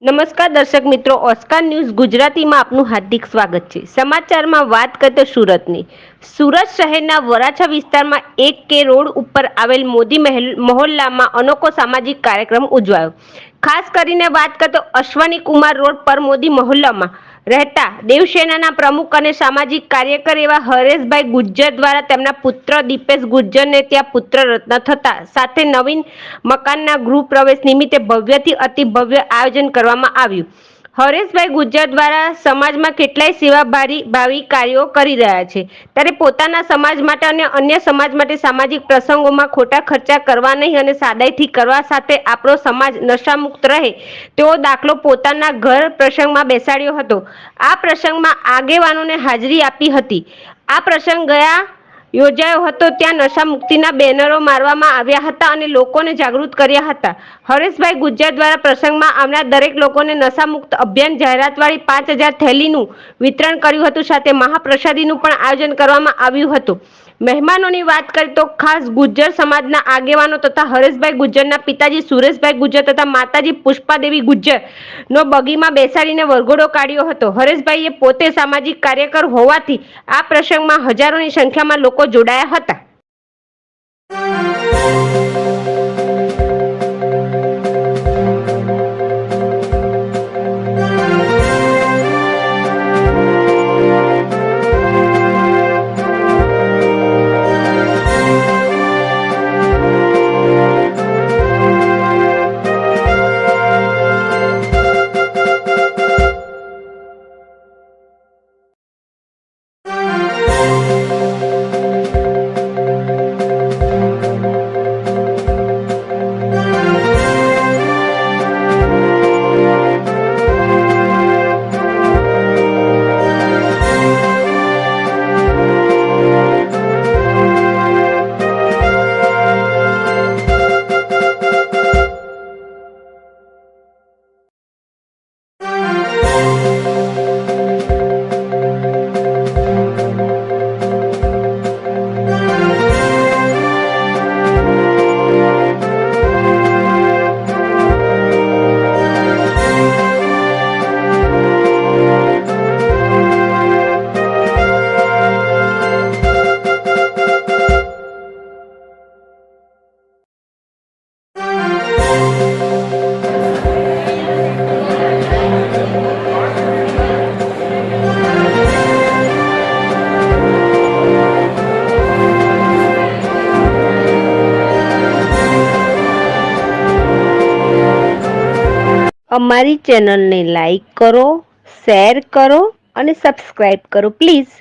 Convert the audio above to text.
નમસ્કાર દર્શક મિત્રો, ઓસ્કાર ન્યૂઝ ગુજરાતીમાં આપનું હાર્દિક સ્વાગત છે। સમાચારમાં વાત કરીએ તો સુરત શહેરના વરાછા વિસ્તારમાં એક કે રોડ ઉપર આવેલ મોદી મહોલ્લામાં અનોખો સામાજિક કાર્યક્રમ ઉજવાયો। ખાસ કરીને વાત કરીએ તો અશ્વની કુમાર રોડ પર મોદી મહોલ્લામાં રહેતા દેવસેનાના પ્રમુખ અને સામાજિક કાર્યકર એવા હરેશભાઈ ગુર્જર દ્વારા તેમના પુત્ર દીપેશ ગુર્જરને ત્યાં પુત્ર રત્ન થતા સાથે નવીન મકાનના ગૃહ પ્રવેશ નિમિત્તે ભવ્યથી અતિ ભવ્ય આયોજન કરવામાં આવ્યું। હરેશભાઈ ગુર્જર દ્વારા સમાજમાં કેટલાય સેવાભાવી કાર્યો કરી રહ્યા છે, ત્યારે પોતાના સમાજ માટે અને અન્ય સમાજ માટે સામાજિક પ્રસંગોમાં ખોટા ખર્ચા કરવા નહીં અને સાદાઈથી કરવા સાથે આપણો સમાજ નશામુક્ત રહે તેવો દાખલો પોતાના ઘર પ્રસંગમાં બેસાડ્યો હતો। આ પ્રસંગમાં આગેવાનોને હાજરી આપી હતી। આ પ્રસંગ યોજાયો હતો ત્યાં નશા મુક્તિના બેનરો મારવામાં આવ્યા હતા અને લોકોને જાગૃત કર્યા હતા। હરેશભાઈ ગુર્જર દ્વારા પ્રસંગમાં આવનાર દરેક લોકોને નશા મુક્ત અભિયાન જાહેરાતવાળી 5000 થેલીનું વિતરણ કર્યું હતું, સાથે મહાપ્રસાદીનું પણ આયોજન કરવામાં આવ્યું હતું। મહેમાનોની વાત કરીએ તો ખાસ ગુર્જર સમાજના આગેવાનો તથા હરેશભાઈ ગુર્જરના પિતાજી સુરેશભાઈ ગુર્જર તથા માતાજી પુષ્પાદેવી ગુર્જર નો બગીમાં બેસાડીને વરઘોડો કાઢ્યો હતો। હરેશભાઈએ પોતે સામાજિક કાર્યકર હોવાથી આ પ્રસંગમાં હજારોની સંખ્યામાં લોકો જોડાયા હતા। અમારી ચેનલને લાઈક કરો, શેર કરો અને સબસ્ક્રાઇબ કરો પ્લીઝ।